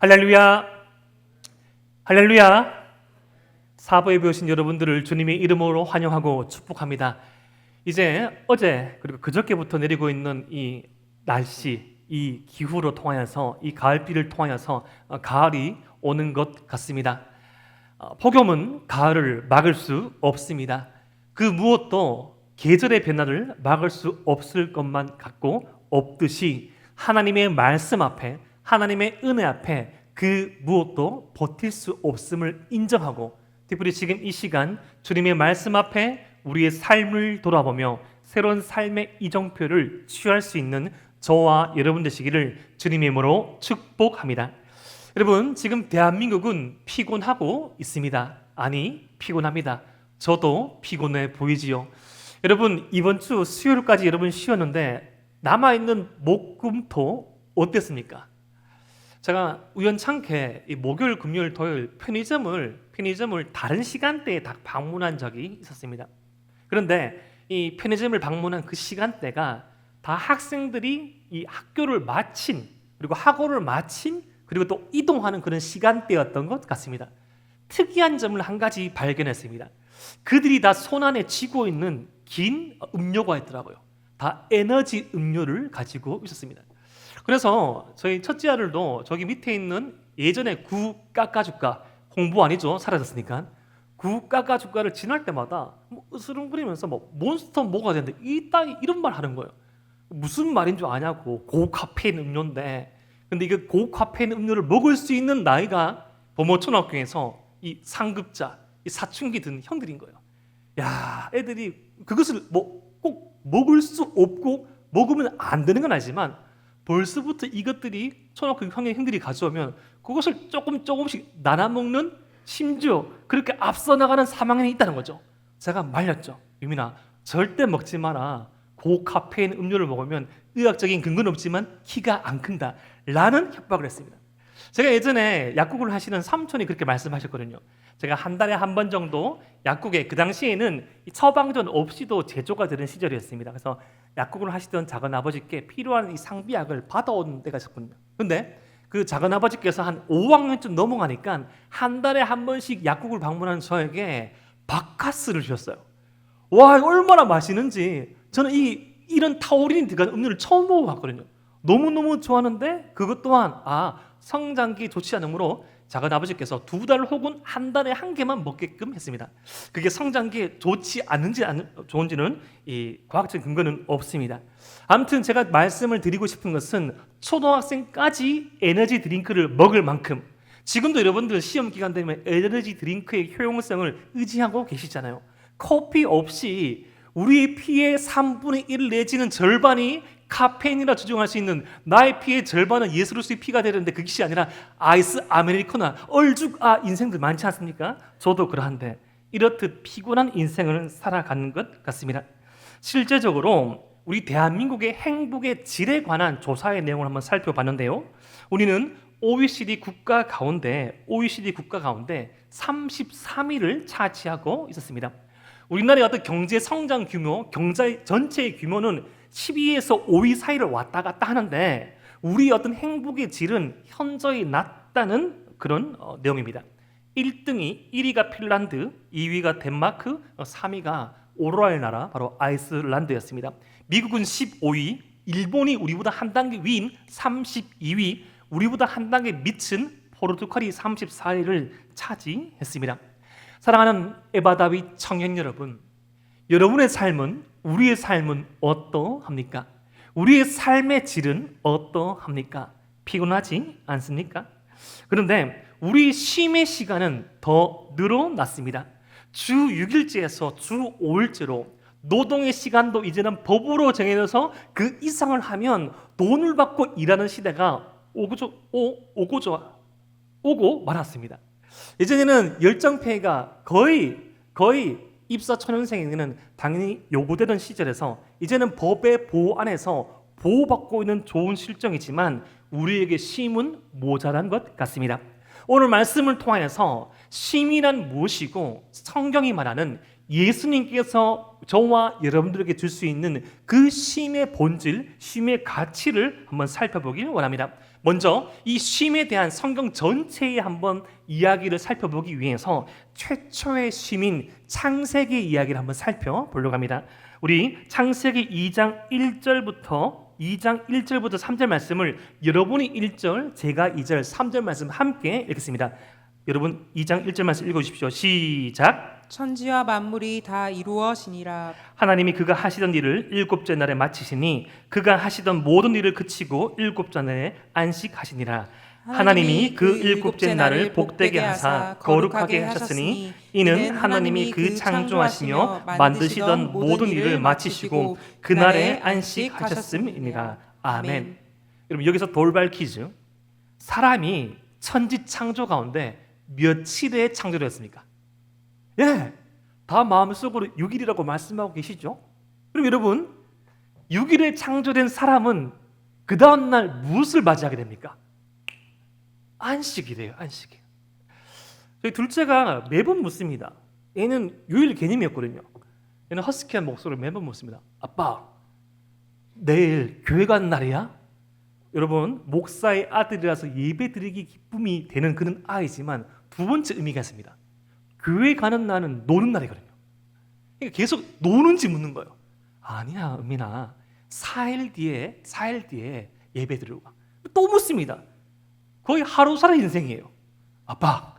할렐루야, 할렐루야. 사부에 배우신 여러분들을 주님의 이름으로 환영하고 축복합니다. 이제 어제 그리고 그저께부터 내리고 있는 이 날씨, 이 기후로 통하여서 이 가을비를 통하여서 가을이 오는 것 같습니다. 폭염은 가을을 막을 수 없습니다. 그 무엇도 계절의 변화를 막을 수 없을 것만 같고 없듯이 하나님의 말씀 앞에, 하나님의 은혜 앞에 그 무엇도 버틸 수 없음을 인정하고, 특별히 지금 이 시간 주님의 말씀 앞에 우리의 삶을 돌아보며 새로운 삶의 이정표를 취할 수 있는 저와 여러분 되시기를 주님의 이름으로 축복합니다. 여러분, 지금 대한민국은 피곤하고 있습니다. 아니, 피곤합니다. 저도 피곤해 보이지요. 여러분, 이번 주 수요일까지 여러분 쉬었는데 남아있는 목, 금, 토 어땠습니까? 제가 우연찮게 이 목요일, 금요일, 토요일 편의점을 다른 시간대에 다 방문한 적이 있었습니다. 그런데 이 편의점을 방문한 그 시간대가 다 학생들이 이 학교를 마친, 그리고 학원을 마친, 그리고 또 이동하는 그런 시간대였던 것 같습니다. 특이한 점을 한 가지 발견했습니다. 그들이 다 손안에 쥐고 있는 긴 음료가 있더라고요. 다 에너지 음료를 가지고 있었습니다. 그래서 저희 첫째 아들도 저기 밑에 있는 예전에 구 깎아줄까, 공부 아니죠, 사라졌으니까, 구 깎아줄까를 지날 때마다 으스렁거리면서 몬스터 뭐가 되는데 이런 말 하는 거예요. 무슨 말인 줄 아냐고. 고카페인 음료인데, 근데 이게 고카페인 음료를 먹을 수 있는 나이가 범어초등학교에서 이 상급자, 이 사춘기 든 형들인 거예요. 야, 애들이 그것을 꼭 먹을 수 없고 먹으면 안 되는 건 알지만 벌써부터 이것들이 초등학교 형들이 가져오면 그것을 조금씩 나눠 먹는, 심지어 그렇게 앞서 나가는 3학년이 있다는 거죠. 제가 말렸죠. 유민아, 절대 먹지 마라. 고카페인 음료를 먹으면 의학적인 근거는 없지만 키가 안 큰다 라는 협박을 했습니다. 제가 예전에 약국을 하시는 삼촌이 그렇게 말씀하셨거든요. 제가 한 달에 한 번 정도 약국에, 그 당시에는 처방전 없이도 제조가 되는 시절이었습니다. 그래서 약국을 하시던 작은 아버지께 필요한 이 상비약을 받아온 때가 있었거든요. 근데 그 작은 아버지께서 한 5학년쯤 넘어가니까 한 달에 한 번씩 약국을 방문하는 저에게 바카스를 주셨어요. 와, 얼마나 맛있는지. 저는 이런 타우린이 들어간 음료를 처음 먹어봤거든요. 너무너무 좋아하는데 그것 또한 성장기에 좋지 않으므로 작은 아버지께서 2달 혹은 한 달에 한 개만 먹게끔 했습니다. 그게 성장기에 좋지 않은지 좋은지는 이 과학적 근거는 없습니다. 아무튼 제가 말씀을 드리고 싶은 것은 초등학생까지 에너지 드링크를 먹을 만큼, 지금도 여러분들 시험 기간 되면 에너지 드링크의 효용성을 의지하고 계시잖아요. 커피 없이 우리의 피의 3분의 1 내지는 절반이 카페인이라 주장할 수 있는 나의 피의 절반은 예수로서의 피가 되는데 그것이 아니라 아이스 아메리카노나 얼죽아 인생들 많지 않습니까? 저도 그러한데 이렇듯 피곤한 인생을 살아가는 것 같습니다. 실제적으로 우리 대한민국의 행복의 질에 관한 조사의 내용을 한번 살펴봤는데요. 우리는 OECD 국가 가운데 33위를 차지하고 있었습니다. 우리나라의 어떤 경제 성장 규모, 경제 전체의 규모는 12위에서 5위 사이를 왔다 갔다 하는데 우리의 어떤 행복의 질은 현저히 낮다는 그런 내용입니다. 1위가 핀란드, 2위가 덴마크, 3위가 오로라의 나라, 바로 아이슬란드였습니다. 미국은 15위, 일본이 우리보다 한 단계 위인 32위, 우리보다 한 단계 밑은 포르투갈이 34위를 차지했습니다. 사랑하는 에바다윗 청년 여러분, 여러분의 삶은, 우리의 삶은 어떠합니까? 우리의 삶의 질은 어떠합니까? 피곤하지 않습니까? 그런데 우리 쉼의 시간은 더 늘어났습니다. 주 6일제에서 주 5일제로 노동의 시간도 이제는 법으로 정해져서 그 이상을 하면 돈을 받고 일하는 시대가 오고 말았습니다. 예전에는 열정페이가 거의 입사 초년생에게는 당연히 요구되던 시절에서 이제는 법의 보호 안에서 보호받고 있는 좋은 실정이지만 우리에게 쉼은 모자란 것 같습니다. 오늘 말씀을 통하여서 쉼이란 무엇이고 성경이 말하는 예수님께서 저와 여러분들에게 줄 수 있는 그 쉼의 본질, 쉼의 가치를 한번 살펴보길 원합니다. 먼저 이 쉼에 대한 성경 전체의 한번 이야기를 살펴보기 위해서 최초의 쉼인 창세기 이야기를 한번 살펴보려고 합니다. 우리 창세기 2장 1절부터 3절 말씀을 여러분이 1절, 제가 2절, 3절 말씀 함께 읽겠습니다. 여러분 2장 1절 말씀 읽어주십시오. 시작. 천지와 만물이 다 이루어지니라. 하나님이 그가 하시던 일을 일곱째 날에 마치시니 그가 하시던 모든 일을 그치고 일곱째 날에 안식하시니라. 하나님이 그 일곱째 날을 복되게 하사 거룩하게 하셨으니 이는 하나님이 그 창조하시며 만드시던 모든 일을 마치시고 그날에 안식하셨음이니라. 아멘. 여러분 여기서 돌발 퀴즈. 사람이 천지 창조 가운데 며칠에 창조되었습니까? 예, 다 마음속으로 6일이라고 말씀하고 계시죠? 그럼 여러분 6일에 창조된 사람은 그 다음날 무엇을 맞이하게 됩니까? 안식이래요. 안식이에요. 저희 둘째가 매번 묻습니다. 얘는 요일 개념이었거든요. 얘는 허스키한 목소리를 매번 묻습니다. 아빠, 내일 교회 가는 날이야? 여러분 목사의 아들이라서 예배드리기 기쁨이 되는 그런 아이지만 두 번째 의미가 있습니다. 교회 가는 날은 노는 날이거든요. 그러니까 계속 노는지 묻는 거예요. 아니야, 은민아. 4일 뒤에 예배 드리러 가. 또 묻습니다. 거의 하루 살아 인생이에요. 아빠,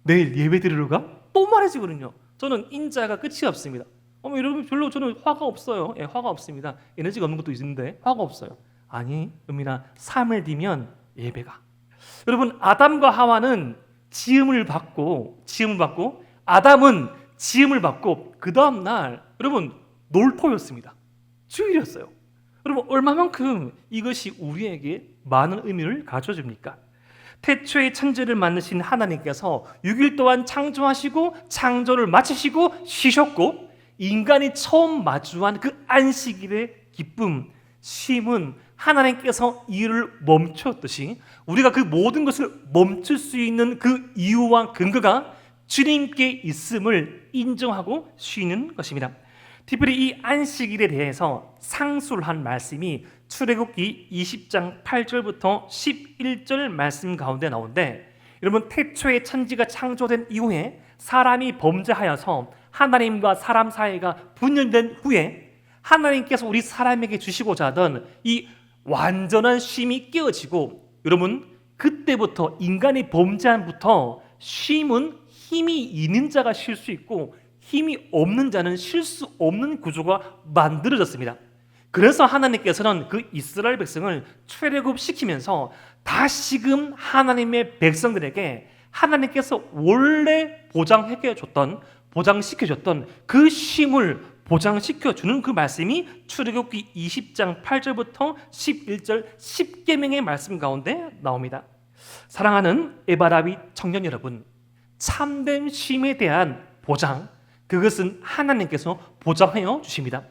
내일 예배 드리러 가? 또 말해주거든요. 저는 인자가 끝이 없습니다. 여러분 별로 저는 화가 없어요. 예, 화가 없습니다. 에너지가 없는 것도 있는데 화가 없어요. 아니, 은민아, 3일 뒤면 예배가. 여러분 아담과 하와는 지음을 받고 아담은 지음을 받고 그 다음 날 여러분 놀토였습니다. 주일이었어요. 여러분 얼마만큼 이것이 우리에게 많은 의미를 가져줍니까? 태초의 천지를 만드신 하나님께서 6일 동안 창조하시고 창조를 마치시고 쉬셨고 인간이 처음 마주한 그 안식일의 기쁨, 쉼은 하나님께서 일을 멈췄듯이 우리가 그 모든 것을 멈출 수 있는 그 이유와 근거가 주님께 있음을 인정하고 쉬는 것입니다. 특별히 이 안식일에 대해서 상수를 한 말씀이 출애굽기 20장 8절부터 11절 말씀 가운데 나오는데 여러분 태초의 천지가 창조된 이후에 사람이 범죄하여서 하나님과 사람 사이가 분열된 후에 하나님께서 우리 사람에게 주시고자 하던 이 완전한 쉼이 깨어지고 여러분 그때부터 인간이 범죄함부터 쉼은 힘이 있는 자가 쉴 수 있고 힘이 없는 자는 쉴 수 없는 구조가 만들어졌습니다. 그래서 하나님께서는 그 이스라엘 백성을 출애굽시키면서 다시금 하나님의 백성들에게 하나님께서 원래 보장시켜줬던 그 쉼을 보장시켜주는 그 말씀이 출애굽기 20장 8절부터 11절 10계명의 말씀 가운데 나옵니다. 사랑하는 에바라비 청년 여러분, 참된 쉼에 대한 보장, 그것은 하나님께서 보장하여 주십니다.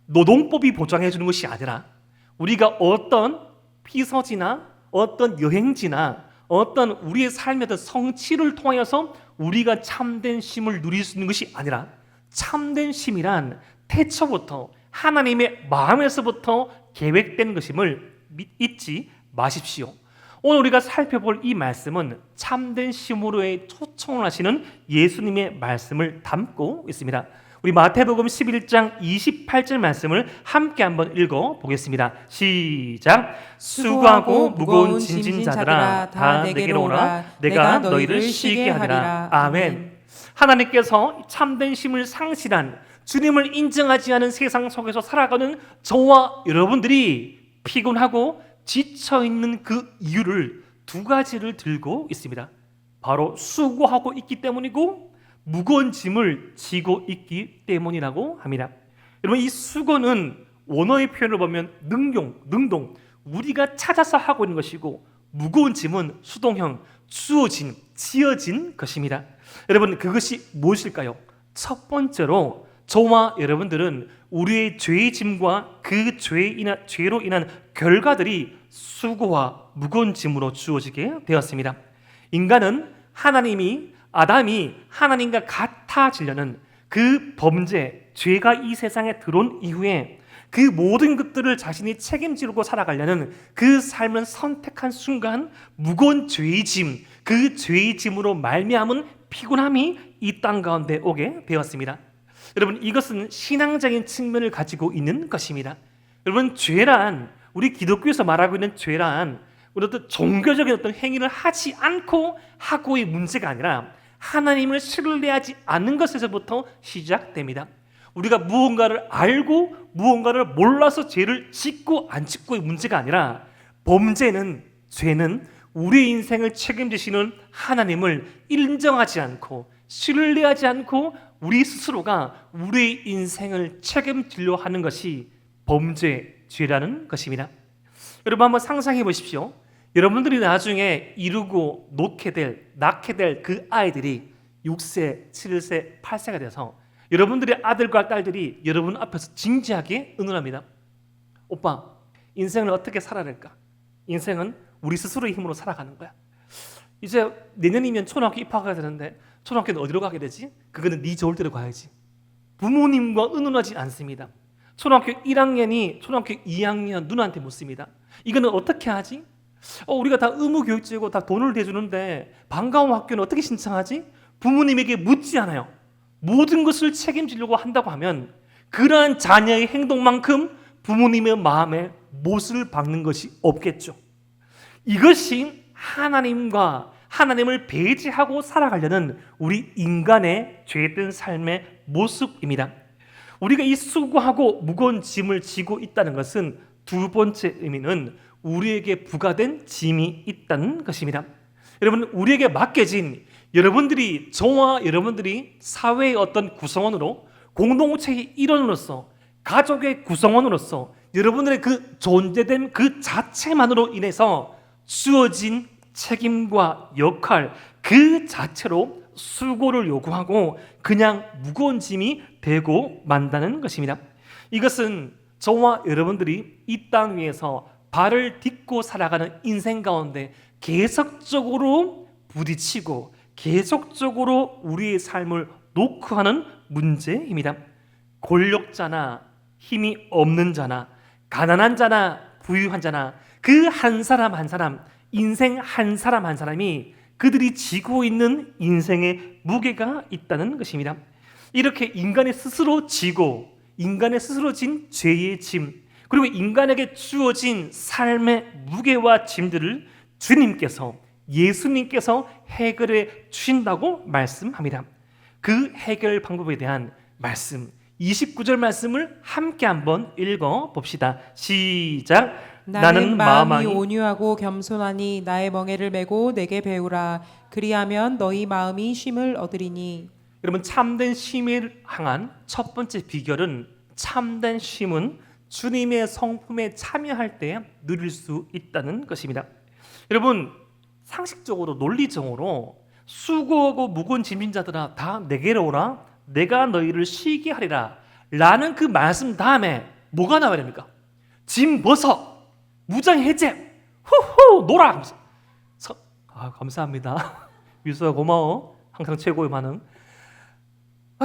노동법이 보장해 주는 것이 아니라 우리가 어떤 피서지나 어떤 여행지나 어떤 우리의 삶의 성취를 통하여서 우리가 참된 쉼을 누릴 수 있는 것이 아니라 참된 쉼이란 태초부터 하나님의 마음에서부터 계획된 것임을 잊지 마십시오. 오늘 우리가 살펴볼 이 말씀은 참된 쉼으로의 초청을 하시는 예수님의 말씀을 담고 있습니다. 우리 마태복음 11장 28절 말씀을 함께 한번 읽어보겠습니다. 시작. 수고하고 무거운 짐진 자들아 다 내게로 오라. 내가 너희를 쉬게 하리라. 아멘. 하나님께서 참된 쉼을 상실한 주님을 인정하지 않은 세상 속에서 살아가는 저와 여러분들이 피곤하고 지쳐있는 그 이유를 두 가지를 들고 있습니다. 바로 수고하고 있기 때문이고 무거운 짐을 지고 있기 때문이라고 합니다. 여러분 이 수고는 원어의 표현을 보면 능동, 우리가 찾아서 하고 있는 것이고 무거운 짐은 수동형, 주어진, 지어진 것입니다. 여러분 그것이 무엇일까요? 첫 번째로 저와 여러분들은 우리의 죄의 짐과 그 죄로 인한 결과들이 수고와 무거운 짐으로 주어지게 되었습니다. 인간은 아담이 하나님과 같아지려는 그 범죄, 죄가 이 세상에 들어온 이후에 그 모든 것들을 자신이 책임지고 살아가려는 그 삶을 선택한 순간 무거운 죄의 짐, 그 죄의 짐으로 말미암은 피곤함이 이 땅 가운데 오게 되었습니다. 여러분, 이것은 신앙적인 측면을 가지고 있는 것입니다. 여러분, 죄란, 우리 기독교에서 말하고 있는 죄란 어떤 종교적인 어떤 행위를 하지 않고 하고의 문제가 아니라 하나님을 신뢰하지 않는 것에서부터 시작됩니다. 우리가 무언가를 알고 무언가를 몰라서 죄를 짓고 안 짓고의 문제가 아니라 범죄는, 죄는 우리의 인생을 책임지시는 하나님을 인정하지 않고 신뢰하지 않고 우리 스스로가 우리의 인생을 책임지려 하는 것이 범죄, 죄라는 것입니다. 여러분, 한번 상상해 보십시오. 여러분들이 나중에 이루고 낳게 될 그 아이들이 6세, 7세, 8세가 돼서 여러분들의 아들과 딸들이 여러분 앞에서 진지하게 의논합니다. 오빠, 인생을 어떻게 살아야 될까? 인생은 우리 스스로의 힘으로 살아가는 거야. 이제 내년이면 초등학교 입학하게 되는데 초등학교는 어디로 가게 되지? 그거는 네 좋을 대로 가야지. 부모님과 의논하지 않습니다. 초등학교 1학년이 초등학교 2학년 누나한테 묻습니다. 이거는 어떻게 하지? 우리가 다 의무교육제고 다 돈을 대주는데 방과후 학교는 어떻게 신청하지? 부모님에게 묻지 않아요. 모든 것을 책임지려고 한다고 하면 그러한 자녀의 행동만큼 부모님의 마음에 못을 박는 것이 없겠죠. 이것이 하나님을 배제하고 살아가려는 우리 인간의 죄된 삶의 모습입니다. 우리가 이 수고하고 무거운 짐을 지고 있다는 것은 두 번째 의미는 우리에게 부과된 짐이 있다는 것입니다. 여러분, 우리에게 맡겨진 저와 여러분들이 사회의 어떤 구성원으로, 공동체의 일원으로서, 가족의 구성원으로서 여러분들의 그 존재된 그 자체만으로 인해서 주어진 책임과 역할 그 자체로 수고를 요구하고 그냥 무거운 짐이 되고 만다는 것입니다. 이것은 저와 여러분들이 이 땅 위에서 발을 딛고 살아가는 인생 가운데 계속적으로 부딪히고 계속적으로 우리의 삶을 노크하는 문제입니다. 권력자나 힘이 없는 자나 가난한 자나 부유한 자나 그 한 사람 한 사람, 인생 한 사람 한 사람이 그들이 지고 있는 인생의 무게가 있다는 것입니다. 이렇게 인간이 스스로 지고 인간의 스스로 진 죄의 짐, 그리고 인간에게 주어진 삶의 무게와 짐들을 주님께서, 예수님께서 해결해 주신다고 말씀합니다. 그 해결 방법에 대한 말씀, 29절 말씀을 함께 한번 읽어 봅시다. 시작. 나는 마음이 온유하고 겸손하니 나의 멍에를 메고 내게 배우라. 그리하면 너희 마음이 쉼을 얻으리니. 여러분, 참된 쉼을 향한 첫 번째 비결은, 참된 쉼은 주님의 성품에 참여할 때 누릴 수 있다는 것입니다. 여러분, 상식적으로 논리적으로 수고하고 무거운 짐진 자들아 다 내게로 오라, 내가 너희를 쉬게 하리라 라는 그 말씀 다음에 뭐가 나와야 됩니까? 짐 벗어, 무장 해제, 후후 놀아. 감사합니다. 유수야 고마워. 항상 최고의 반응.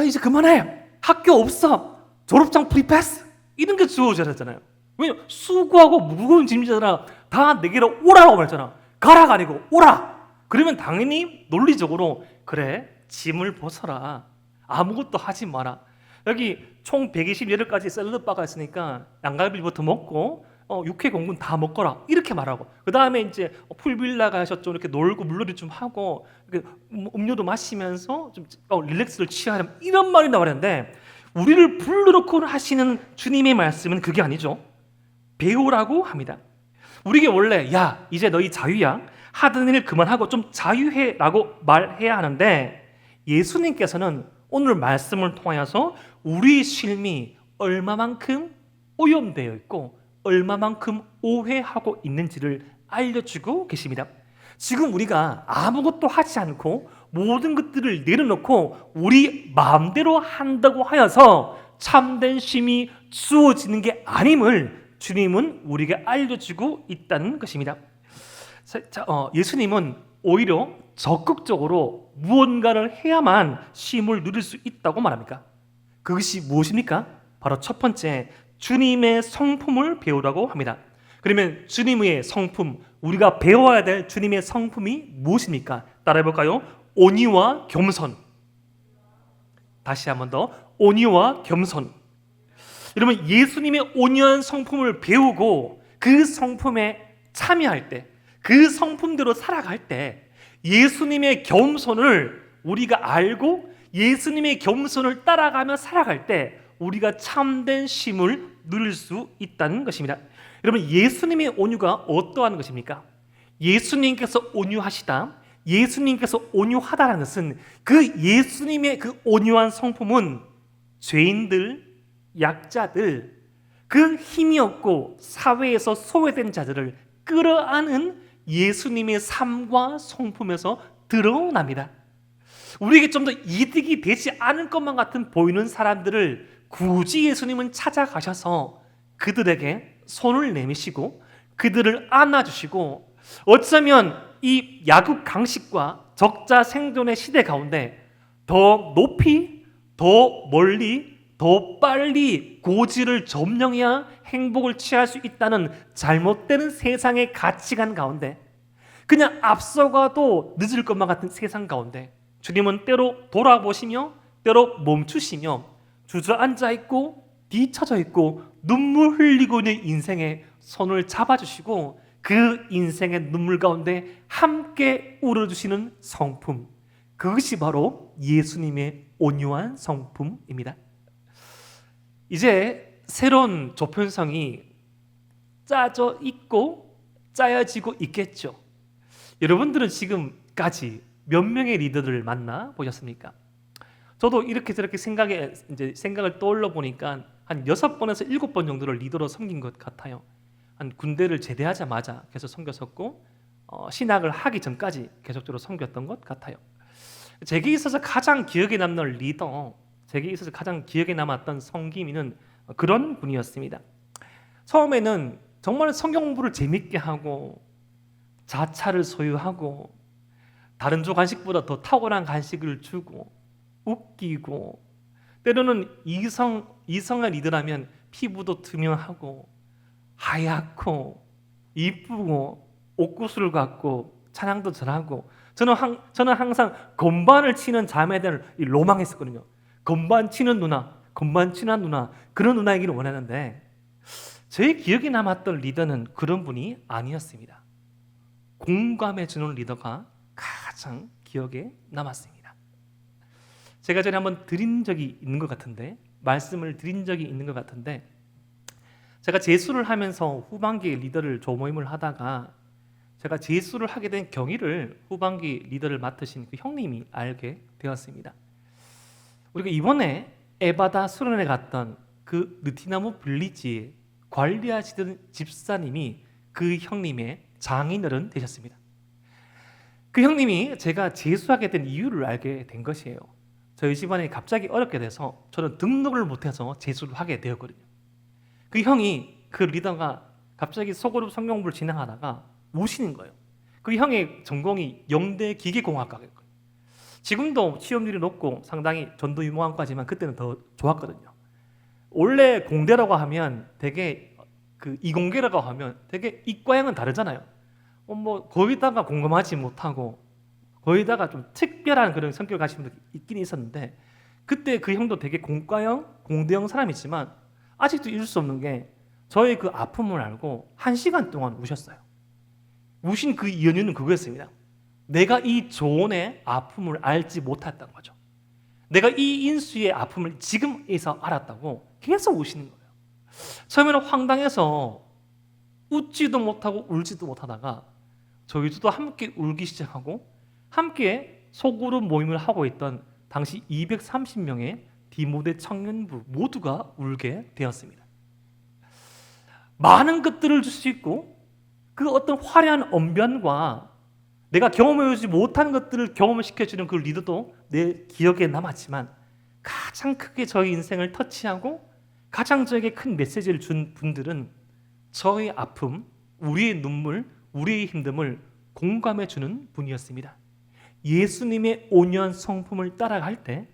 이제 그만해. 학교 없어. 졸업장 프리패스. 이런 게 주어져야 했잖아요. 왜냐면 수고하고 무거운 짐자들아 다 내게로 오라고 말했잖아. 가라가 아니고 오라. 그러면 당연히 논리적으로 그래, 짐을 벗어라. 아무것도 하지 마라. 여기 총 120여일까지 샐러드바가 있으니까 양갈비부터 먹고 육회 공군 다 먹거라 이렇게 말하고, 그 다음에 이제 풀빌라 가셨죠, 이렇게 놀고 물놀이 좀 하고 음료도 마시면서 좀 릴렉스를 취하렴 이런 말이 나오는데, 우리를 불러놓고 하시는 주님의 말씀은 그게 아니죠. 배우라고 합니다. 우리에게 원래 야 이제 너희 자유야, 하던 일 그만하고 좀 자유해 라고 말해야 하는데, 예수님께서는 오늘 말씀을 통하여서 우리의 삶이 얼마만큼 오염되어 있고 얼마만큼 오해하고 있는지를 알려주고 계십니다. 지금 우리가 아무것도 하지 않고 모든 것들을 내려놓고 우리 마음대로 한다고 하여서 참된 쉼이 주어지는 게 아님을 주님은 우리에게 알려주고 있다는 것입니다. 예수님은 오히려 적극적으로 무언가를 해야만 쉼을 누릴 수 있다고 말합니다. 그것이 무엇입니까? 바로 첫 번째, 주님의 성품을 배우라고 합니다. 그러면 주님의 성품, 우리가 배워야 될 주님의 성품이 무엇입니까? 따라해볼까요? 온유와 겸손. 다시 한 번 더, 온유와 겸손. 여러분, 예수님의 온유한 성품을 배우고 그 성품에 참여할 때, 그 성품대로 살아갈 때 예수님의 겸손을 우리가 알고 예수님의 겸손을 따라가며 살아갈 때 우리가 참된 쉼을 누릴 수 있다는 것입니다. 여러분, 예수님의 온유가 어떠한 것입니까? 예수님께서 온유하시다, 예수님께서 온유하다는 것은 그 예수님의 그 온유한 성품은 죄인들, 약자들, 그 힘이 없고 사회에서 소외된 자들을 끌어안은 예수님의 삶과 성품에서 드러납니다. 우리에게 좀 더 이득이 되지 않을 것만 같은 보이는 사람들을 굳이 예수님은 찾아가셔서 그들에게 손을 내미시고 그들을 안아주시고, 어쩌면 이 야국 강식과 적자 생존의 시대 가운데 더 높이, 더 멀리, 더 빨리 고지를 점령해야 행복을 취할 수 있다는 잘못되는 세상의 가치관 가운데, 그냥 앞서가도 늦을 것만 같은 세상 가운데 주님은 때로 돌아보시며 때로 멈추시며 주저앉아 있고 뒤처져 있고 눈물 흘리고 있는 인생에 손을 잡아주시고 그 인생의 눈물 가운데 함께 울어주시는 성품, 그것이 바로 예수님의 온유한 성품입니다. 이제 새로운 조편성이 짜져 있고 짜여지고 있겠죠. 여러분들은 지금까지 몇 명의 리더들을 만나 보셨습니까? 저도 이렇게 저렇게 생각을 떠올려 보니까 한 6번에서 7번 정도를 리더로 섬긴 것 같아요. 한 군대를 제대하자마자 계속 섬겼었고 신학을 하기 전까지 계속적으로 섬겼던 것 같아요. 제게 있어서 가장 기억에 남는 리더, 제게 있어서 가장 기억에 남았던 성김이는 그런 분이었습니다. 처음에는 정말 성경 공부를 재밌게 하고 자차를 소유하고 다른 조 간식보다 더 탁월한 간식을 주고 웃기고, 때로는 이성의 리더라면 피부도 투명하고 하얗고 이쁘고 옷구슬을 갖고 찬양도 잘하고, 저는 항상 건반을 치는 자매들을 로망했었거든요. 건반 치는 누나, 건반 치는 누나, 그런 누나이기를 원하는데 제 기억에 남았던 리더는 그런 분이 아니었습니다. 공감해주는 리더가 가장 기억에 남았습니다. 제가 전에 한번 드린 적이 있는 것 같은데, 말씀을 드린 적이 있는 것 같은데, 제가 재수를 하면서 후반기 리더를 조모임을 하다가 제가 재수를 하게 된 경위를 후반기 리더를 맡으신 그 형님이 알게 되었습니다. 우리가 이번에 에바다 수련회 갔던 그 느티나무 빌리지에 관리하시던 집사님이 그 형님의 장인어른 되셨습니다. 그 형님이 제가 재수하게 된 이유를 알게 된 것이에요. 저희 집안이 갑자기 어렵게 돼서 저는 등록을 못해서 재수를 하게 되었거든요. 그 형이, 그 리더가 갑자기 소그룹 성경 공부를 진행하다가 우시는 거예요. 그 형의 전공이 영대 기계공학과였거든요. 지금도 취업률이 높고 상당히 전도 유망학과지만 그때는 더 좋았거든요. 원래 공대라고 하면 되게 그 이공계라고 하면 되게 이과형은 다르잖아요. 뭐 거기다가 공감하지 못하고 거기다가 좀 특별한 그런 성격을 가진 분도 있긴 있었는데, 그때 그 형도 되게 공과형, 공대형 사람이지만 아직도 잊을 수 없는 게 저의 그 아픔을 알고 1시간 동안 우셨어요. 우신 그 이유는 그거였습니다. 내가 이 조언의 아픔을 알지 못했던 거죠. 내가 이 인수의 아픔을 지금에서 알았다고 계속 우시는 거예요. 처음에는 황당해서 웃지도 못하고 울지도 못하다가 저희도 함께 울기 시작하고 함께 소그룹 모임을 하고 있던 당시 230명의 디모데 청년부 모두가 울게 되었습니다. 많은 것들을 줄 수 있고 그 어떤 화려한 언변과 내가 경험해보지 못한 것들을 경험시켜주는 그 리더도 내 기억에 남았지만, 가장 크게 저희 인생을 터치하고 가장 저에게 큰 메시지를 준 분들은 저의 아픔, 우리의 눈물, 우리의 힘듦을 공감해주는 분이었습니다. 예수님의 온유한 성품을 따라갈 때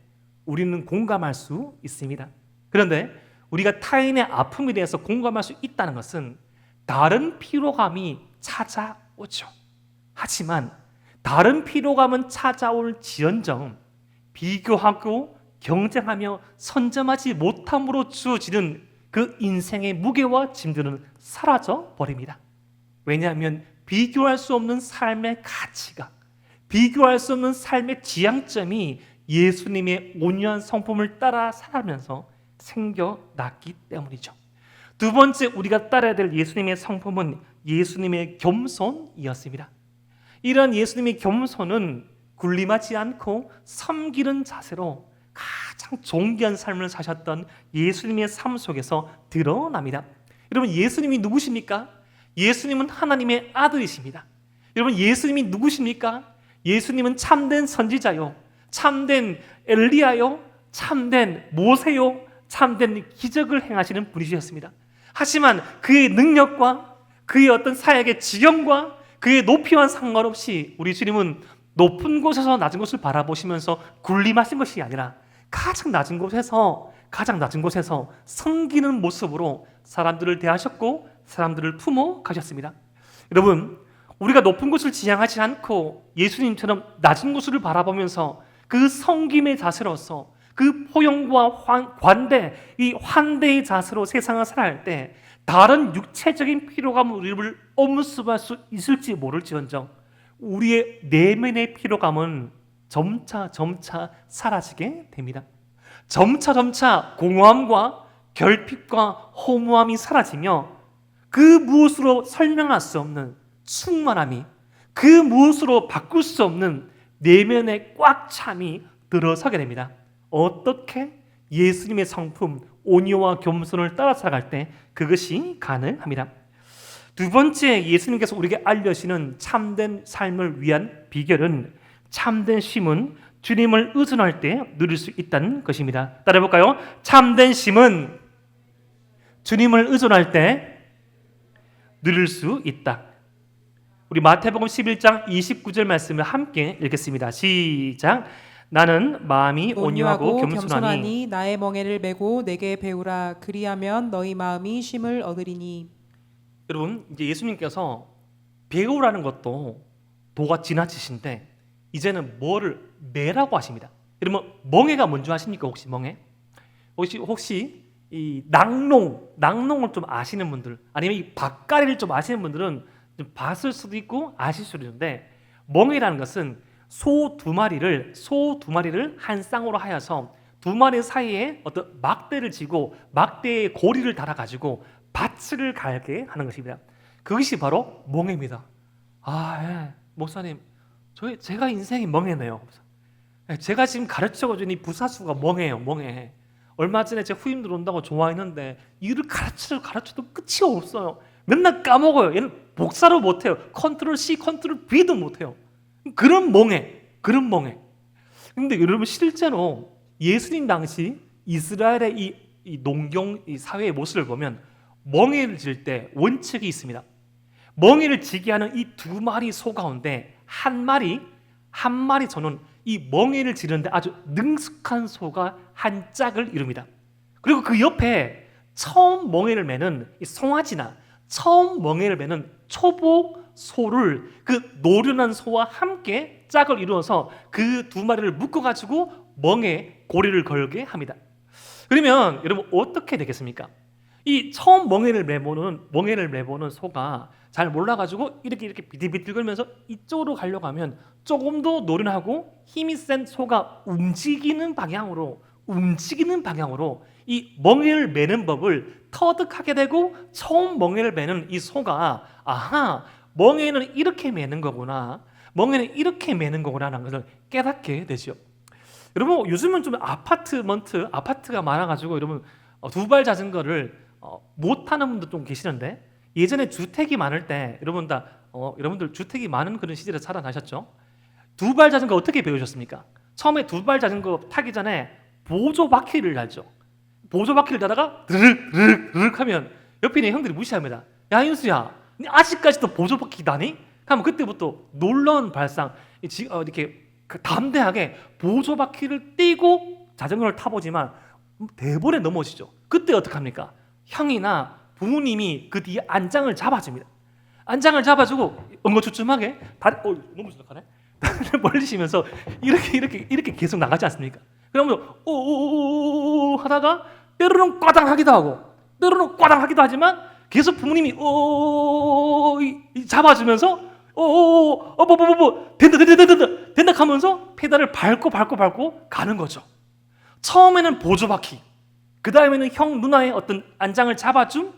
우리는 공감할 수 있습니다. 그런데 우리가 타인의 아픔에 대해서 공감할 수 있다는 것은 다른 피로감이 찾아오죠. 하지만 다른 피로감은 찾아올지언정 비교하고 경쟁하며 선점하지 못함으로 주어지는 그 인생의 무게와 짐들은 사라져 버립니다. 왜냐하면 비교할 수 없는 삶의 가치가, 비교할 수 없는 삶의 지향점이 예수님의 온유한 성품을 따라 살아가면서 생겨났기 때문이죠. 두 번째 우리가 따라야 될 예수님의 성품은 예수님의 겸손이었습니다. 이런 예수님의 겸손은 군림하지 않고 섬기는 자세로 가장 존귀한 삶을 사셨던 예수님의 삶 속에서 드러납니다. 여러분, 예수님이 누구십니까? 예수님은 하나님의 아들이십니다. 여러분, 예수님이 누구십니까? 예수님은 참된 선지자요, 참된 엘리야요, 참된 모세요, 참된 기적을 행하시는 분이셨습니다. 하지만 그의 능력과 그의 어떤 사역의 지경과 그의 높이와 상관없이 우리 주님은 높은 곳에서 낮은 곳을 바라보시면서 군림하신 것이 아니라 가장 낮은 곳에서 섬기는 모습으로 사람들을 대하셨고 사람들을 품어 가셨습니다. 여러분, 우리가 높은 곳을 지향하지 않고 예수님처럼 낮은 곳을 바라보면서 그 섬김의 자세로서 그 포용과 관대, 이 환대의 자세로 세상을 살아갈 때 다른 육체적인 피로감은 우리를 엄습할 수 있을지 모를지언정 우리의 내면의 피로감은 점차 사라지게 됩니다. 점차 공허함과 결핍과 허무함이 사라지며 그 무엇으로 설명할 수 없는 충만함이, 그 무엇으로 바꿀 수 없는 내면의 꽉 참이 들어서게 됩니다. 어떻게? 예수님의 성품 온유와 겸손을 따라 살아갈 때 그것이 가능합니다. 두 번째 예수님께서 우리에게 알려주시는 참된 삶을 위한 비결은 참된 쉼은 주님을 의존할 때 누릴 수 있다는 것입니다. 따라해볼까요? 참된 쉼은 주님을 의존할 때 누릴 수 있다. 우리 마태복음 11장 29절 말씀을 함께 읽겠습니다. 시작. 나는 마음이 온유하고 겸손하니 나의 멍에를 메고 내게 배우라. 그리하면 너희 마음이 쉼을 얻으리니. 여러분, 이제 예수님께서 배우라는 것도 도가 지나치신데 이제는 뭐를 매라고 하십니다. 여러분, 멍에가 뭔지 아십니까? 혹시 멍에? 혹시 이 낙농을 좀 아시는 분들, 아니면 이 밭가리를 좀 아시는 분들은 좀 봤을 수도 있고 아실 수도 있는데, 멍에라는 것은 소 두 마리를 한 쌍으로 하여서 두 마리 사이에 어떤 막대를 지고 막대에 고리를 달아 가지고 밭을 갈게 하는 것입니다. 그것이 바로 멍에입니다. 예. 목사님, 제가 인생이 멍에네요. 제가 지금 가르쳐준 이 부사수가 멍해요. 얼마 전에 제 후임들 온다고 좋아했는데 일을 가르쳐도 끝이 없어요. 맨날 까먹어요. 얘는 복사를 못해요. 컨트롤 C, 컨트롤 V도 못해요. 그런 멍해. 근데 여러분, 실제로 예수님 당시 이스라엘의 이 농경 이 사회의 모습을 보면 멍에를 질 때 원칙이 있습니다. 멍에를 지게 하는 이 두 마리 소 가운데 한 마리 저는 이 멍에를 지르는데 아주 능숙한 소가 한 짝을 이룹니다. 그리고 그 옆에 처음 멍에를 매는 이 송아지나 처음 멍에를 매는 초보 소를 그 노련한 소와 함께 짝을 이루어서 그 두 마리를 묶어가지고 멍에 고리를 걸게 합니다. 그러면 여러분, 어떻게 되겠습니까? 이 처음 멍에를 매보는 소가 잘 몰라가지고 이렇게 비틀비틀 걸면서 이쪽으로 가려고 하면 조금 더 노련하고 힘이 센 소가 움직이는 방향으로 이 멍에를 매는 법을 터득하게 되고, 처음 멍에를 매는 이 소가 멍에는 이렇게 매는 거구나 라는 것을 깨닫게 되죠. 여러분, 요즘은 좀 아파트가 많아가지고 여러분 두발 자전거를 못하는 분도 좀 계시는데, 예전에 주택이 많을 때 여러분들 주택이 많은 그런 시절에 살아나셨죠? 두발 자전거 어떻게 배우셨습니까? 처음에 두발 자전거 타기 전에 보조 바퀴를 달죠. 보조 바퀴를 달다가 드르륵 하면 옆에 있는 형들이 무시합니다. 야, 인수야, 니 아직까지도 보조 바퀴 다니? 하면 그때부터 놀라운 발상, 이렇게 담대하게 보조 바퀴를 띄고 자전거를 타보지만 대번에 넘어지죠. 그때 어떡합니까? 형이나 부모님이 그 뒤에 안장을 잡아줍니다. 안장을 잡아주고 엉거주춤하게 다리 너무 시작하네. 다리를 벌리시면서 이렇게 계속 나가지 않습니까? 그러면 오오오오 하다가 때로는 꽈당 하기도 하고 때로는 꽈당 하기도 하지만 계속 부모님이 오 잡아주면서 오오오오오오오오 된다 하면서 페달을 밟고 가는 거죠. 처음에는 보조바퀴, 그 다음에는 형 누나의 어떤 안장을 잡아줌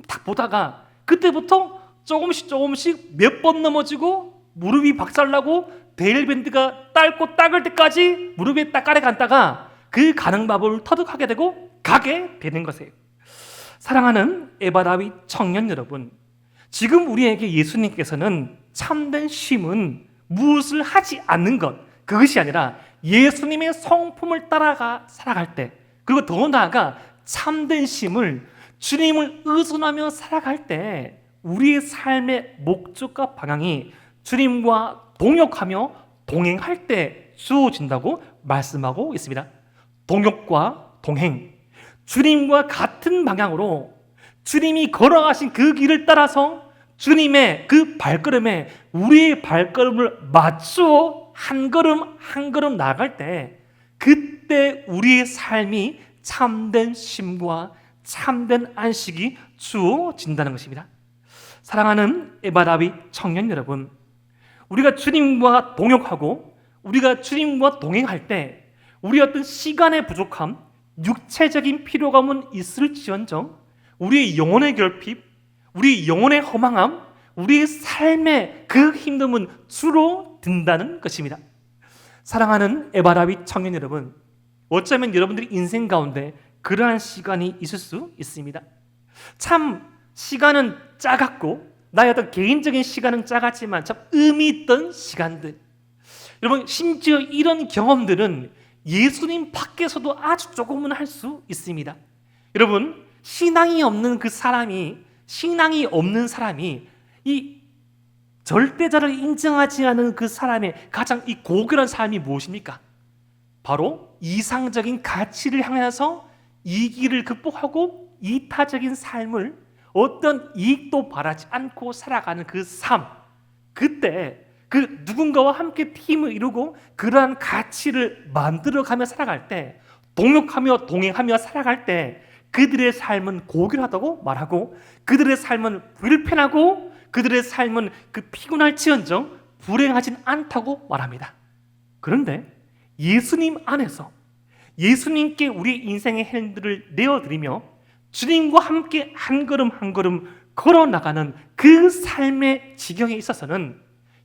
딱 보다가 그때부터 조금씩 몇 번 넘어지고 무릎이 박살나고 데일밴드가 딸고 닦을 때까지 무릎에 딱가래 갔다가 그 가는 방법을 터득하게 되고 가게 되는 것이에요. 사랑하는 에바라위 청년 여러분, 지금 우리에게 예수님께서는 참된 쉼은 무엇을 하지 않는 것, 그것이 아니라 예수님의 성품을 따라가 살아갈 때, 그리고 더 나아가 참된 쉼을 주님을 의존하며 살아갈 때 우리의 삶의 목적과 방향이 주님과 동역하며 동행할 때 주어진다고 말씀하고 있습니다. 동역과 동행, 주님과 같은 방향으로 주님이 걸어가신 그 길을 따라서 주님의 그 발걸음에 우리의 발걸음을 맞추어 한 걸음 한 걸음 나아갈 때 그때 우리의 삶이 참된 쉼과 참된 안식이 주어진다는 것입니다. 사랑하는 에바라위 청년 여러분, 우리가 주님과 동역하고 우리가 주님과 동행할 때 우리 어떤 시간의 부족함, 육체적인 피로감은 있을지언정 우리의 영혼의 결핍, 우리 영혼의 허망함, 우리의 삶의 그 힘듦은 줄어든다는 것입니다. 사랑하는 에바라위 청년 여러분, 어쩌면 여러분들이 인생 가운데 그러한 시간이 있을 수 있습니다. 참 시간은 작았고 나의 어떤 개인적인 시간은 작았지만 참 의미 있던 시간들, 여러분 심지어 이런 경험들은 예수님 밖에서도 아주 조금은 할 수 있습니다. 여러분 신앙이 없는 사람이 이 절대자를 인정하지 않은 그 사람의 가장 이 고결한 삶이 무엇입니까? 바로 이상적인 가치를 향해서 이기를 극복하고 이타적인 삶을 어떤 이익도 바라지 않고 살아가는 그 삶, 그때 그 누군가와 함께 팀을 이루고 그러한 가치를 만들어가며 살아갈 때, 동역하며 동행하며 살아갈 때 그들의 삶은 고결하다고 말하고 그들의 삶은 불편하고 그들의 삶은 그 피곤할지언정 불행하진 않다고 말합니다. 그런데 예수님 안에서 예수님께 우리 인생의 핸들을 내어드리며 주님과 함께 한 걸음 한 걸음 걸어나가는 그 삶의 지경에 있어서는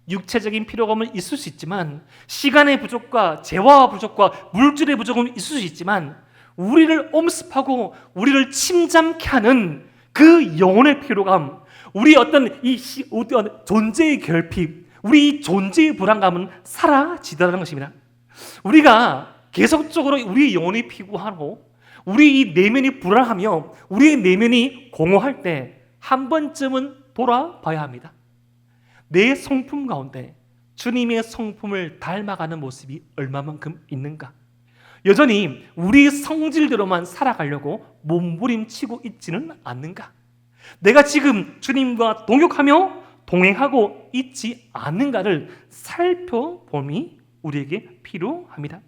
육체적인 피로감은 있을 수 있지만, 시간의 부족과 재화와 부족과 물질의 부족은 있을 수 있지만, 우리를 엄습하고 우리를 침잠케 하는 그 영혼의 피로감, 우리 어떤 존재의 결핍, 우리 존재의 불안감은 사라지더라는 것입니다. 우리가 계속적으로 우리의 영혼이 피곤하고 우리 이 내면이 불안하며 우리의 내면이 공허할 때 한 번쯤은 돌아봐야 합니다. 내 성품 가운데 주님의 성품을 닮아가는 모습이 얼마만큼 있는가? 여전히 우리의 성질대로만 살아가려고 몸부림치고 있지는 않는가? 내가 지금 주님과 동역하며 동행하고 있지 않는가를 살펴봄이 우리에게 필요합니다.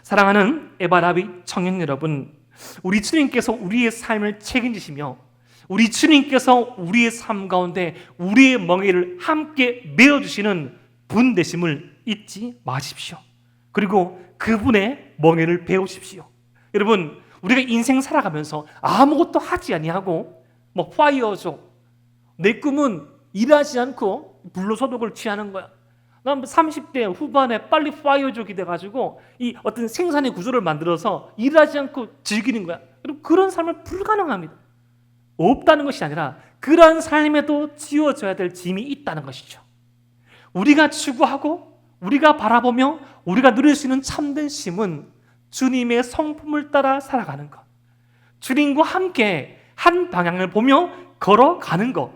사랑하는 에바라위 청년 여러분, 우리 주님께서 우리의 삶을 책임지시며 우리 주님께서 우리의 삶 가운데 우리의 멍에를 함께 메어주시는 분 되심을 잊지 마십시오. 그리고 그분의 멍에를 배우십시오. 여러분, 우리가 인생 살아가면서 아무것도 하지 아니하고 파이어족, 내 꿈은 일하지 않고 불로소득을 취하는 거야. 난 30대 후반에 빨리 파이어족이 돼가지고 이 어떤 생산의 구조를 만들어서 일하지 않고 즐기는 거야. 여러분, 그런 삶은 불가능합니다. 없다는 것이 아니라 그런 삶에도 지어져야 될 짐이 있다는 것이죠. 우리가 추구하고 우리가 바라보며 우리가 누릴 수 있는 참된 쉼은 주님의 성품을 따라 살아가는 것, 주님과 함께 한 방향을 보며 걸어가는 것,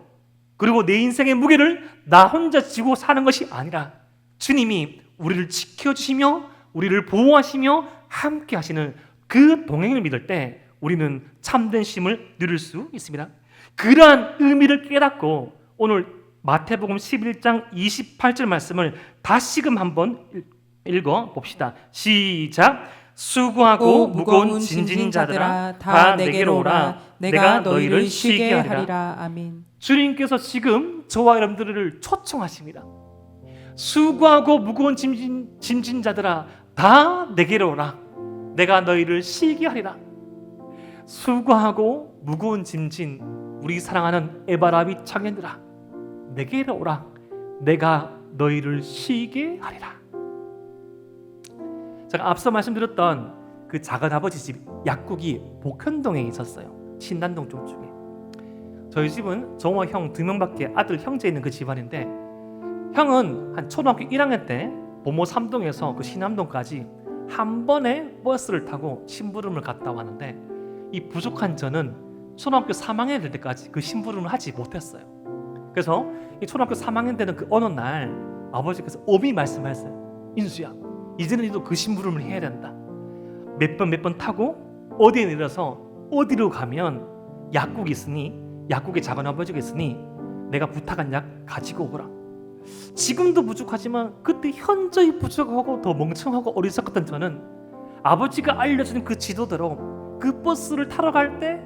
그리고 내 인생의 무게를 나 혼자 지고 사는 것이 아니라 주님이 우리를 지켜주시며 우리를 보호하시며 함께 하시는 그 동행을 믿을 때 우리는 참된 쉼을 누릴 수 있습니다. 그러한 의미를 깨닫고 오늘 마태복음 11장 28절 말씀을 다시금 한번 읽어 봅시다. 시작. 수고하고 무거운 진진 자들아 다 내게로 오라. 내가 너희를 쉬게 하리라. 아멘. 주님께서 지금 저와 여러분들을 초청하십니다. 수고하고 무거운 짐진 자들아 다 내게로 오라. 내가 너희를 쉬게 하리라. 수고하고 무거운 짐진 우리 사랑하는 에바라비 청년들아 내게로 오라. 내가 너희를 쉬게 하리라. 제가 앞서 말씀드렸던 그 작은아버지 집 약국이 복현동에 있었어요. 신단동 쪽에. 저희 집은 저와 형 2명밖에 아들 형제 있는 그 집안인데 형은 한 초등학교 1학년 때 보모 3동에서 그 신암동까지 한 번에 버스를 타고 심부름을 갔다 왔는데 이 부족한 저는 초등학교 3학년 될 때까지 그 심부름을 하지 못했어요. 그래서 이 초등학교 3학년 되는 그 어느 날 아버지께서 엄히 말씀하셨어요. 인수야, 이제는 너도 그 심부름을 해야 된다. 몇 번 타고 어디에 내려서 어디로 가면 약국이 있으니 약국에 작은아버지가 있으니 내가 부탁한 약 가지고 오거라. 지금도 부족하지만 그때 현저히 부족하고 더 멍청하고 어리석었던 저는 아버지가 알려준 그 지도대로 그 버스를 타러 갈 때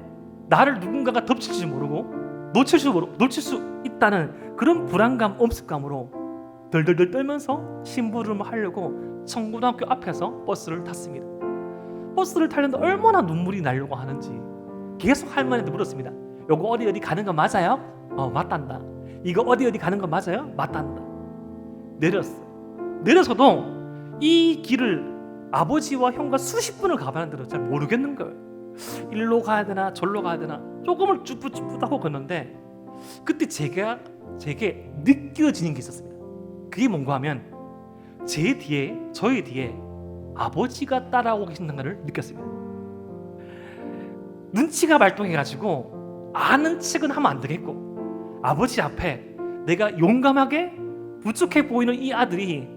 나를 누군가가 덮칠지 모르고 놓칠 수 있다는 그런 불안감, 엄습감으로 덜덜덜 떨면서 심부름을 하려고 청고등학교 앞에서 버스를 탔습니다. 버스를 타려는데 얼마나 눈물이 나려고 하는지 계속 할머니한테 물었습니다. 요거 어디 가는 거 맞아요? 맞단다. 이거 어디 가는 거 맞아요? 맞단다. 내려서도 이 길을 아버지와 형과 수십 분을 가봤는데도 잘 모르겠는 거예요. 일로 가야 되나 저로 가야 되나 조금을 쭈뼛쭈뼛하고 걷는데 그때 제게 느껴지는 게 있었습니다. 그게 뭔가 하면 저희 뒤에 아버지가 따라오고 계신다는 걸 느꼈습니다. 눈치가 발동해가지고 아는 척은 하면 안 되겠고 아버지 앞에 내가 용감하게 부족해 보이는 이 아들이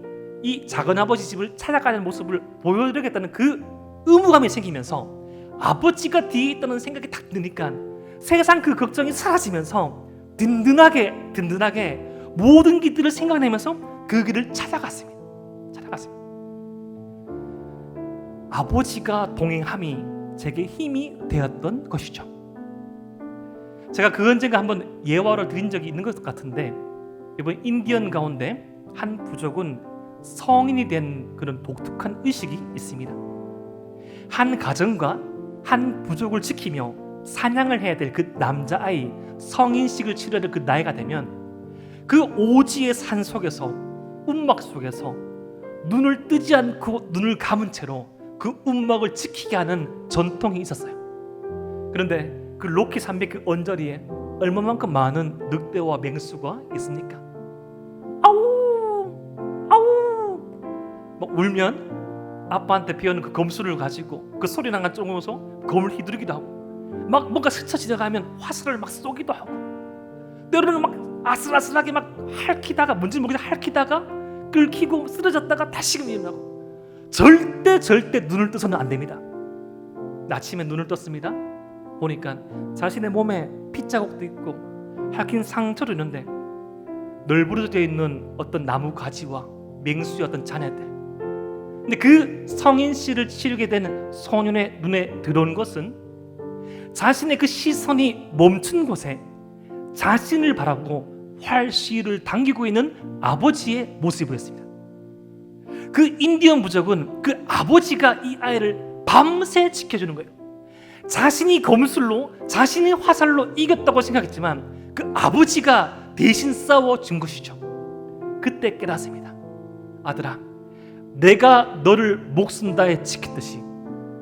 이 작은아버지 집을 찾아가는 모습을 보여드리겠다는 그 의무감이 생기면서 아버지가 뒤에 있다는 생각이 딱 드니까 세상 그 걱정이 사라지면서 든든하게 모든 길들을 생각내면서 그 길을 찾아갔습니다. 아버지가 동행함이 제게 힘이 되었던 것이죠. 제가 그 언젠가 한번 예화를 드린 적이 있는 것 같은데 이번 인디언 가운데 한 부족은 성인이 된 그런 독특한 의식이 있습니다. 한 가정과 한 부족을 지키며 사냥을 해야 될 그 남자아이 성인식을 치러야 될 그 나이가 되면 그 오지의 산 속에서 움막 속에서 눈을 뜨지 않고 눈을 감은 채로 그 움막을 지키게 하는 전통이 있었어요. 그런데 그 로키 산맥 그 언저리에 얼마만큼 많은 늑대와 맹수가 있습니까? 아우 막 울면 아빠한테 배우는 그 검술을 가지고 그 소리 나가 쪼으면서 검을 휘두르기도 하고 막 뭔가 스쳐 지나가면 화살을 막 쏘기도 하고 때로는 막 아슬아슬하게 막 핥히다가 뭔지 모르겠다 핥히다가 끓기고 쓰러졌다가 다시금 일어나고 절대 눈을 떠서는 안 됩니다. 아침에 눈을 떴습니다. 보니까 자신의 몸에 핏자국도 있고 핥힌 상처도 있는데 널브러져 있는 어떤 나무 가지와 맹수의 어떤 잔해들. 근데 그 성인씨를 치르게 되는 소년의 눈에 들어온 것은 자신의 그 시선이 멈춘 곳에 자신을 바라보고 활시를 당기고 있는 아버지의 모습이었습니다. 그 인디언 부족은 그 아버지가 이 아이를 밤새 지켜주는 거예요. 자신이 검술로 자신의 화살로 이겼다고 생각했지만 그 아버지가 대신 싸워준 것이죠. 그때 깨닫습니다. 아들아, 내가 너를 목숨 다해 지켰듯이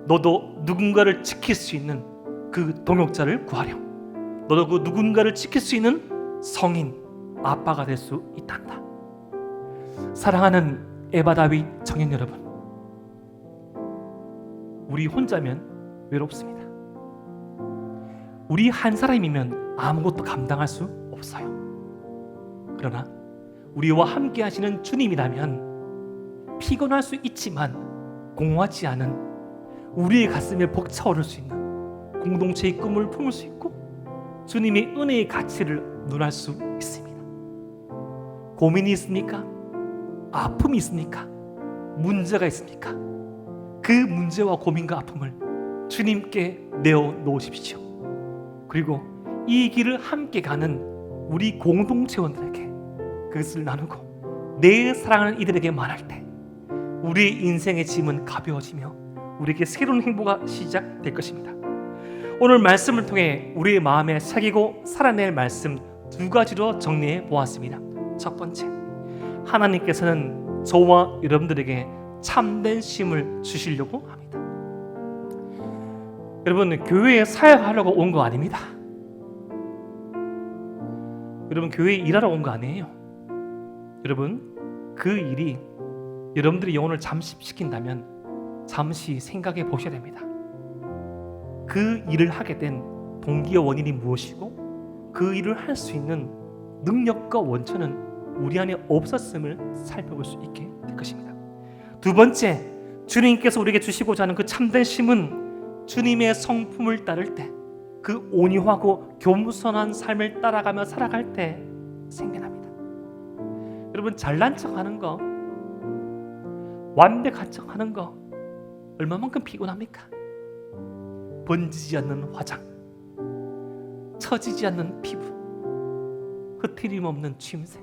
너도 누군가를 지킬 수 있는 그 동역자를 구하렴. 너도 그 누군가를 지킬 수 있는 성인 아빠가 될 수 있단다. 사랑하는 에바다윗 청년 여러분, 우리 혼자면 외롭습니다. 우리 한 사람이면 아무것도 감당할 수 없어요. 그러나 우리와 함께 하시는 주님이라면 피곤할 수 있지만 공허하지 않은 우리의 가슴에 벅차오를 수 있는 공동체의 꿈을 품을 수 있고 주님의 은혜의 가치를 누릴 수 있습니다. 고민이 있습니까? 아픔이 있습니까? 문제가 있습니까? 그 문제와 고민과 아픔을 주님께 내어놓으십시오. 그리고 이 길을 함께 가는 우리 공동체원들에게 그것을 나누고 내 사랑하는 이들에게 말할 때 우리의 인생의 짐은 가벼워지며 우리에게 새로운 행보가 시작될 것입니다. 오늘 말씀을 통해 우리의 마음에 새기고 살아낼 말씀 두 가지로 정리해 보았습니다. 첫 번째, 하나님께서는 저와 여러분들에게 참된 쉼을 주시려고 합니다. 여러분, 교회에 사역하려고 온 거 아닙니다. 여러분, 교회에 일하러 온 거 아니에요. 여러분, 그 일이 여러분들의 영혼을 잠식시킨다면 잠시 생각해 보셔야 됩니다. 그 일을 하게 된 동기와 원인이 무엇이고 그 일을 할 수 있는 능력과 원천은 우리 안에 없었음을 살펴볼 수 있게 될 것입니다. 두 번째, 주님께서 우리에게 주시고자 하는 그 참된 쉼은 주님의 성품을 따를 때 그 온유하고 겸손한 삶을 따라가며 살아갈 때 생겨납니다. 여러분, 잘난 척하는 거, 완벽한 척하는 거 얼마만큼 피곤합니까? 번지지 않는 화장, 처지지 않는 피부, 흐트림 없는 취임새,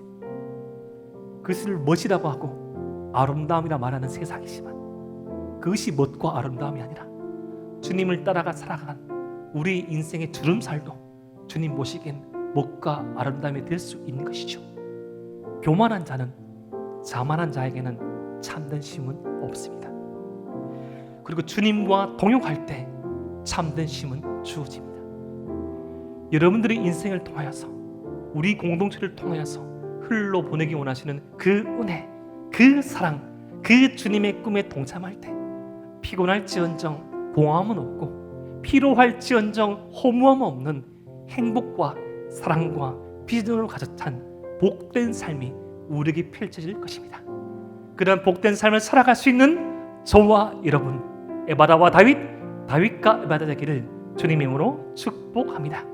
그것을 멋이라고 하고 아름다움이라 말하는 세상이지만 그것이 멋과 아름다움이 아니라 주님을 따라가 살아가는 우리 인생의 주름살도 주님 보시기엔 멋과 아름다움이 될 수 있는 것이죠. 교만한 자는, 자만한 자에게는 참된 쉼은 없습니다. 그리고 주님과 동역할 때 참된 쉼은 주어집니다. 여러분들의 인생을 통하여서, 우리 공동체를 통하여서 흘러보내기 원하시는 그 은혜, 그 사랑, 그 주님의 꿈에 동참할 때 피곤할지언정 공허함은 없고 피로할지언정 허무함 없는 행복과 사랑과 비전으로 가득 찬 복된 삶이 우리에게 펼쳐질 것입니다. 그런 복된 삶을 살아갈 수 있는 저와 여러분, 에바다와 다윗과 에바다 되기를 주님의 이름으로 축복합니다.